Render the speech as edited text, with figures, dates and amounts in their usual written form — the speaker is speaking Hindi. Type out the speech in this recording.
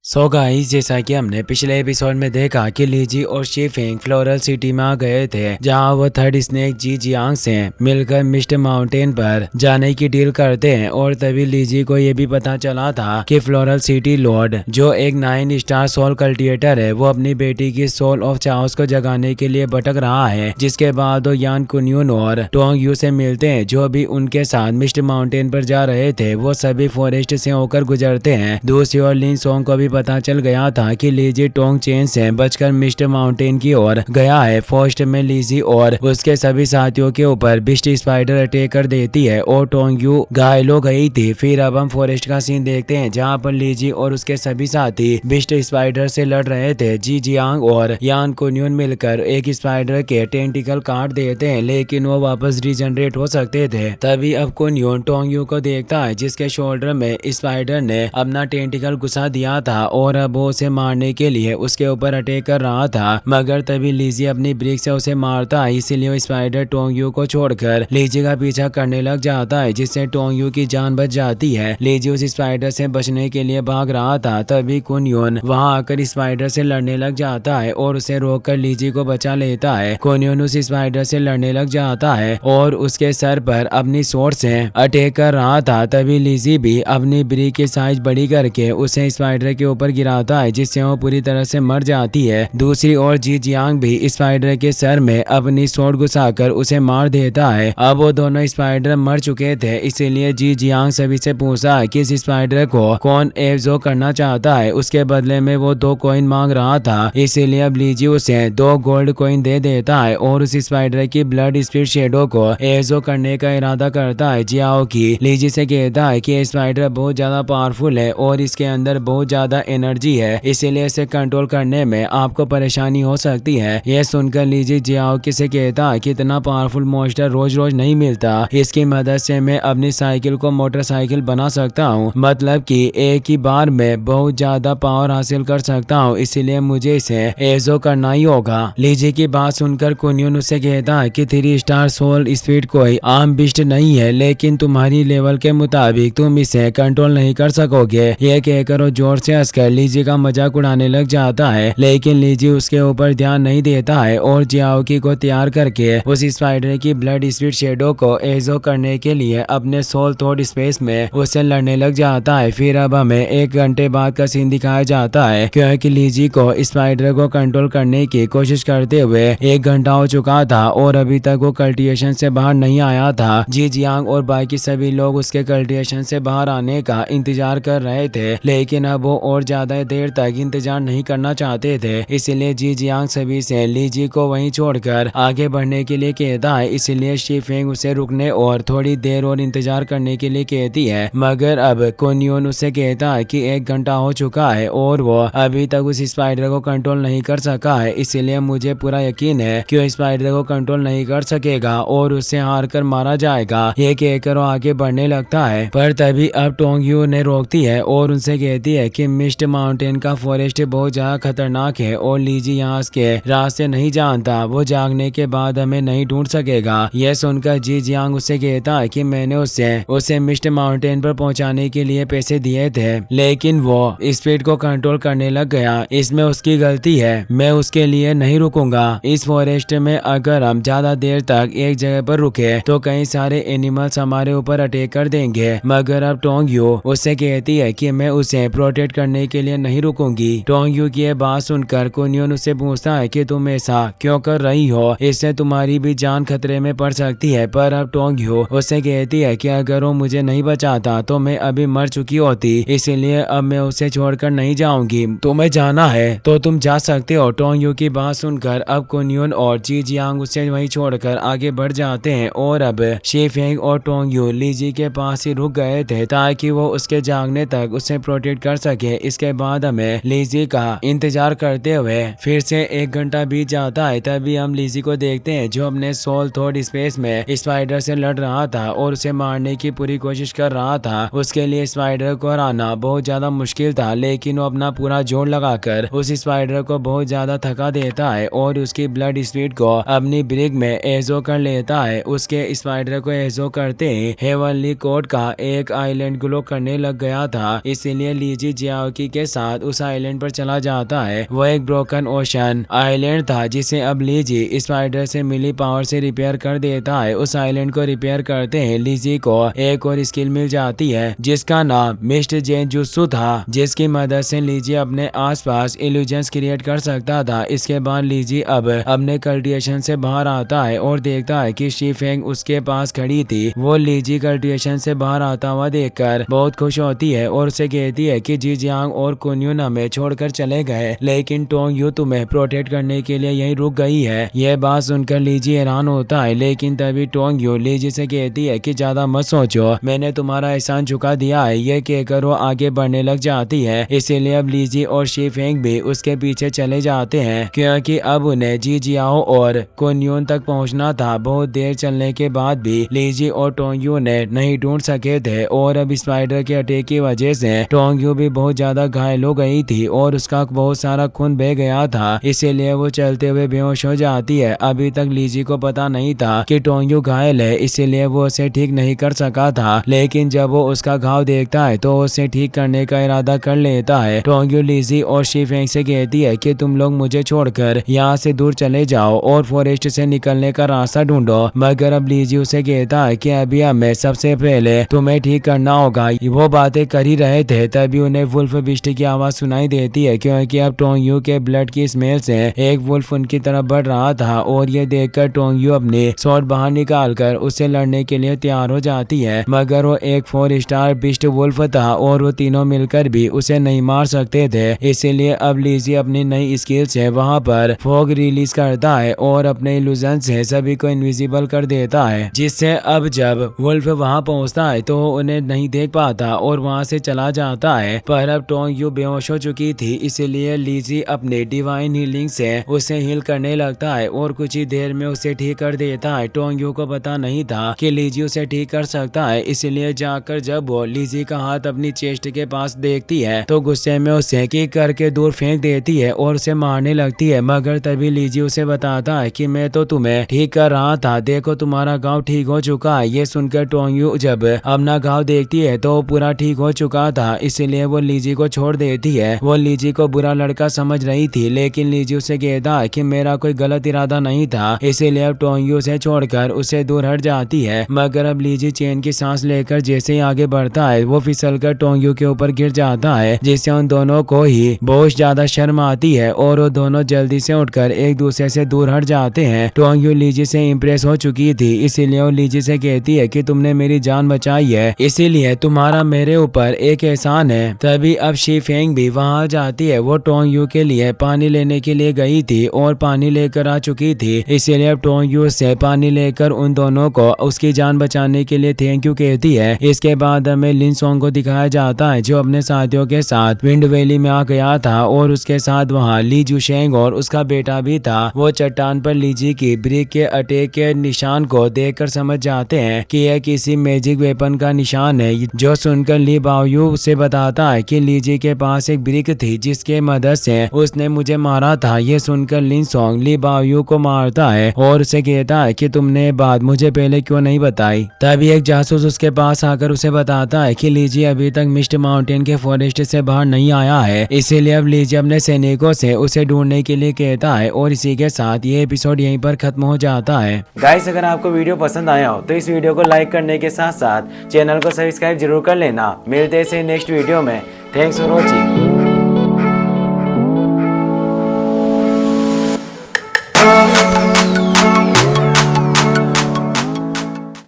सो गाइस, जैसा कि हमने पिछले एपिसोड में देखा कि लीजी और शीफिंग फ्लोरल सिटी में आ गए थे, जहां वो थर्ड स्नेक जी जियांग से मिलकर मिस्ट माउंटेन पर जाने की डील करते हैं। और तभी लीजी को ये भी पता चला था कि फ्लोरल सिटी लॉर्ड, जो एक 9 स्टार सोल कल्टिवेटर है, वो अपनी बेटी की सोल ऑफ चाओस को जगाने के लिए भटक रहा है। जिसके बाद वो यान कुन्यून और टोंग यू से मिलते हैं, जो भी उनके साथ मिस्ट माउंटेन पर जा रहे थे। वो सभी फॉरेस्ट से होकर गुजरते हैं। दूसरी ओर लिन सोंग को भी पता चल गया था कि लीजी टोंग चेन से बचकर मिस्ट माउंटेन की ओर गया है। फर्स्ट में लीजी और उसके सभी साथियों के ऊपर बिस्ट स्पाइडर अटैक कर देती है और टोंग यू घायल हो गई थी। फिर अब हम फॉरेस्ट का सीन देखते हैं, जहां पर लीजी और उसके सभी साथी बिस्ट स्पाइडर से लड़ रहे थे। जी जियांग और यान कुन्यून मिलकर एक स्पाइडर के टेंटिकल काट देते हैं, लेकिन वो वापस रिजनरेट हो सकते थे। तभी अब कुन्यून टोंग यू को देखता है, जिसके शोल्डर में स्पाइडर ने अपना टेंटिकल घुसा दिया था और अब वो उसे मारने के लिए उसके ऊपर अटैक कर रहा था। मगर तभी लीजी अपनी ब्रिक से उसे मारता है, इसीलिए वो स्पाइडर टोंग यू को छोड़कर लीजी का पीछा करने लग जाता है, जिससे टोंग यू की जान बच जाती है। लीजी उस स्पाइडर से बचने के लिए भाग रहा था, तभी कुन्यून वहां आकर स्पाइडर से लड़ने लग जाता है और उसे रोककर लीजी को बचा लेता है। कुन्यून उस स्पाइडर से लड़ने लग जाता है और उसके सर पर अपनी सोर्ड से अटैक कर रहा था। तभी लीजी भी अपनी ब्रिक की साइज बड़ी करके उसे स्पाइडर के ऊपर गिराता है, जिससे वो पूरी तरह से मर जाती है। दूसरी ओर जी जियांग भी स्पाइडर के सर में अपनी सोर्ड घुसाकर उसे मार देता है। अब वो दोनों स्पाइडर मर चुके थे, इसीलिए जी जियांग सभी से पूछा है कि इस स्पाइडर को कौन एब्जॉर्ब करना चाहता है। उसके बदले में वो 2 कॉइन मांग रहा था, इसीलिए अब लीजी उसे 2 गोल्ड कॉइन दे देता है और उस स्पाइडर की ब्लड स्पिरिट शेडो को एब्जॉर्ब करने का इरादा करता है। जियाओ की लीजी से कहता है कि स्पाइडर बहुत ज्यादा पावरफुल है और इसके अंदर बहुत ज्यादा एनर्जी है, इसीलिए इसे कंट्रोल करने में आपको परेशानी हो सकती है। यह सुनकर लीजी जियाओ की से कहता है कि इतना पावरफुल मॉन्स्टर रोज रोज नहीं मिलता, इसकी मदद से मैं अपनी साइकिल को मोटरसाइकिल बना सकता हूँ, मतलब कि एक ही बार में बहुत ज्यादा पावर हासिल कर सकता हूँ, इसीलिए मुझे इसे एजो करना ही होगा। लीजी की बात सुनकर कुन्यून उससे कहता है कि 3 स्टार सोल स्पीड कोई आम बिस्ट नहीं है, लेकिन तुम्हारी लेवल के मुताबिक तुम इसे कंट्रोल नहीं कर सकोगे। यह कहकर वो जोर से हंसकर लीजी का मजाक उड़ाने लग जाता है, लेकिन लीजी उसके ऊपर ध्यान नहीं देता है और जियाओकी को तैयार करके उस स्पाइडर की ब्लड स्पीड शेडो को एजो करने के लिए अपने सोल थॉट स्पेस में उससे लड़ने लग जाता है। फिर अब हमें 1 घंटे बाद का सीन दिखाया जाता है, क्योंकि लीजी को स्पाइडर को कंट्रोल करने की कोशिश करते हुए 1 घंटा हो चुका था और अभी तक वो कल्टिवेशन से बाहर नहीं आया था। जी जियांग और बाकी सभी लोग उसके कल्टिवेशन से बाहर आने का इंतजार कर रहे थे, लेकिन अब वो और ज्यादा देर तक इंतजार नहीं करना चाहते थे, इसलिए जी जियांग सभी से लीजी को वहीं छोड़कर आगे बढ़ने के लिए कहता है। इसलिए शीफिंग उसे रुकने और थोड़ी देर और इंतजार करने के लिए कहती है, मगर अब कुन्यून उससे कहता है कि 1 घंटा हो चुका है और वो अभी तक उस स्पाइडर को कंट्रोल नहीं कर सका है, इसलिए मुझे पूरा यकीन है कि वो स्पाइडर को कंट्रोल नहीं कर सकेगा और उससे हार कर मारा जाएगा। ये कहकर वो आगे बढ़ने लगता है, पर तभी अब टोंग यू ने रोकती है और उनसे कहती है कि मिस्ट माउंटेन का फॉरेस्ट बहुत ज्यादा खतरनाक है और लीजी यहाँ के रास्ते नहीं जानता, वो जागने के बाद हमें नहीं ढूंढ सकेगा। यह सुनकर जी जियांग उससे कहता है कि मैंने उसे मिस्ट माउंटेन पर पहुंचाने के लिए पैसे दिए थे, लेकिन वो स्पीड को कंट्रोल करने लग गया, इसमें उसकी गलती है, मैं उसके लिए नहीं रुकूंगा। इस फॉरेस्ट में अगर हम ज्यादा देर तक एक जगह पर रुके तो कई सारे एनिमल्स हमारे ऊपर अटैक कर देंगे। मगर अब टोंग यू उससे कहती है कि मैं उसे प्रोटेक्ट करने के लिए नहीं रुकूंगी। टोंग यू की बात सुनकर कुन्यून उससे पूछता है कि तुम ऐसा क्यों कर रही हो, इससे तुम्हारी भी जान खतरे में पड़ सकती है। पर अब टोंग यू उससे कहती है कि अगर वो मुझे नहीं बचाता तो मैं अभी मर चुकी होती, इसीलिए अब मैं उसे छोड़कर नहीं जाऊंगी, तुम्हें जाना है तो तुम जा सकते हो। टोंग यू की बात सुनकर अब कुन्यून और जी जियांग उसे वहीं छोड़कर आगे बढ़ जाते हैं और अब शीफिंग और टोंग यू लीजी के पास ही रुक गए थे ताकि वो उसके जागने तक उसे प्रोटेक्ट कर सके। इसके बाद हमें लीजी का इंतजार करते हुए फिर से 1 घंटा बीत जाता है। तभी हम लीजी को देखते हैं, जो अपने सोल थॉट स्पेस में स्पाइडर से लड़ रहा था और उसे मारने की पूरी कोशिश कर रहा था। उसके लिए स्पाइडर को हराना बहुत ज्यादा मुश्किल था, लेकिन वो अपना पूरा जोर लगाकर उस स्पाइडर को बहुत ज्यादा थका देता है और उसकी ब्लड स्पीड को अपनी ब्रिग में एजो कर लेता है। उसके स्पाइडर को एजो करते ही हेवनली कोड का एक आइलैंड ग्लो करने लग गया था, इसीलिए लीजी जियाओ लॉकी के साथ उस आइलैंड पर चला जाता है। वो एक ब्रोकन ओशन आइलैंड था जिसे अब लीजी स्पाइडर से मिली पावर से रिपेयर कर देता है। उस आइलैंड को रिपेयर करते हैं लीजी को एक और स्किल मिल जाती है जिसका नाम मिस्ट जेनजुत्सु था, जिसकी मदद से लीजी अपने आसपास इल्यूजन्स क्रिएट कर सकता था। इसके बाद लीजी अब अपने कल्टिवेशन से बाहर आता है और देखता है कि शी फेंग उसके पास खड़ी थी। वो लीजी कल्टिवेशन से बाहर आता हुआ देखकर बहुत खुश होती है और उसे कहती है कि जी जियांग और कुनयुन हमें छोड़कर चले गए, लेकिन टोंग यू तुम्हें प्रोटेक्ट करने के लिए यहीं रुक गई है। यह बात सुनकर लीजी हैरान होता है, लेकिन तभी टोंग यू लीजी से कहती है कि ज्यादा मत सोचो, मैंने तुम्हारा एहसान चुका दिया है। ये कहकर वो आगे बढ़ने लग जाती है। इसीलिए अब लीजी और शी फेंग भी उसके पीछे चले जाते हैं क्योंकि अब उन्हें जी जियाओ और कुनयुन तक पहुंचना था। बहुत देर चलने के बाद भी लीजी और टोंग यू ने नहीं ढूंढ सके थे और अब स्पाइडर के अटैक की वजह से टोंग यू भी बहुत ज्यादा घायल हो गई थी और उसका बहुत सारा खून बह गया था। इसीलिए वो चलते हुए बेहोश हो जाती है। अभी तक लीजी को पता नहीं था कि टोंग यू घायल है, इसीलिए वो उसे ठीक नहीं कर सका था, लेकिन जब वो उसका घाव देखता है तो उसे ठीक करने का इरादा कर लेता है। टोंग यू लीजी और शी फेंग से कहती है कि तुम लोग मुझे छोड़कर यहाँ से दूर चले जाओ और फॉरेस्ट से निकलने का रास्ता ढूंढो, मगर अब लीजी उसे कहता है कि अभी हमें सबसे पहले तुम्हें ठीक करना होगा। वो बातें कर ही रहे थे तभी उन्हें वुल्फ बिस्ट की आवाज सुनाई देती है क्योंकि अब टोंग यू के ब्लड की स्मेल से एक वुल्फ उनकी तरफ बढ़ रहा था और ये देखकर टोंग यू अपनी शॉट बाहर निकालकर उससे लड़ने के लिए तैयार हो जाती है, मगर वो एक 4 स्टार बिस्ट वुल्फ था और वो तीनों मिलकर भी उसे नहीं मार सकते थे। इसीलिए अब लीजी अपनी नई स्किल से वहां पर फॉग रिलीज करता है और अपने इल्यूजन से सभी को इनविजिबल कर देता है, जिससे अब जब वुल्फ वहां पहुंचता है तो उन्हें नहीं देख पाता और वहां से चला जाता है। पर अब टोंग यू बेहोश हो चुकी थी, इसीलिए लीजी अपने डिवाइन हीलिंग से उसे हील करने लगता है और कुछ ही देर में उसे ठीक कर देता है। टोंग यू को पता नहीं था कि लीजी उसे ठीक कर सकता है, इसलिए जाकर जब वो लीजी का हाथ अपनी चेस्ट के पास देखती है तो गुस्से में उसे किक करके दूर फेंक देती है और उसे मारने लगती है, मगर तभी लीजी उसे बताता है कि मैं तो तुम्हें ठीक कर रहा था, देखो तुम्हारा घाव ठीक हो चुका है। ये सुनकर टोंग यू जब अपना घाव देखती है तो पूरा ठीक हो चुका था, इसलिए वो लीजी को छोड़ देती है। वो लीजी को बुरा लड़का समझ रही थी, लेकिन लीजी उसे कहता है कि मेरा कोई गलत इरादा नहीं था, इसीलिए अब टोंग यू से छोड़कर उसे दूर हट जाती है। मगर अब लीजी चैन की सांस लेकर जैसे ही आगे बढ़ता है वो फिसलकर टोंग यू के ऊपर गिर जाता है, जिससे उन दोनों को ही बहुत ज्यादा शर्म आती है और वो दोनों जल्दी से उठकर एक दूसरे से दूर हट जाते हैं। टोंग यू लीजी से इम्प्रेस हो चुकी थी, इसीलिए वो लीजी से कहती है कि तुमने मेरी जान बचाई है, इसीलिए तुम्हारा मेरे ऊपर एक एहसान है। तभी अब शी फेंग भी वहां जाती है। वो टोंग यू के लिए पानी लेने के लिए गई थी और पानी लेकर आ चुकी थी, इसीलिए अब टोंग यू से पानी लेकर उन दोनों को उसकी जान बचाने के लिए थैंक यू कहती है। इसके बाद हमें लिन सोंग को दिखाया जाता है जो अपने साथियों के साथ विंड वैली में आ गया था और उसके साथ वहाँ ली जुशेंग और उसका बेटा भी था। वो चट्टान पर लीजी की ब्रिक के अटैक के निशान को देखकर समझ जाते हैं कि यह किसी मैजिक वेपन का निशान है, जो सुनकर ली बाओयू उसे बताता है कि लीजी के पास एक ब्रिक थी जिसके मदद से उसने मुझे मारा था। ये सुनकर लिन सोंग ली बाओयू को मारता है और उसे कहता है कि तुमने ये बात मुझे पहले क्यों नहीं बताई। तभी एक जासूस उसके पास आकर उसे बताता है कि लीजी अभी तक मिस्ट माउंटेन के फॉरेस्ट से बाहर नहीं आया है, इसीलिए अब लीजी अपने सैनिकों से उसे ढूंढने के लिए कहता है। और इसी के साथ ये एपिसोड यहीं पर खत्म हो जाता है। गाइस, अगर आपको वीडियो पसंद आया हो तो इस वीडियो को लाइक करने के साथ साथ चैनल को सब्सक्राइब जरूर कर लेना। मिलते हैं नेक्स्ट वीडियो में। Thanks for watching.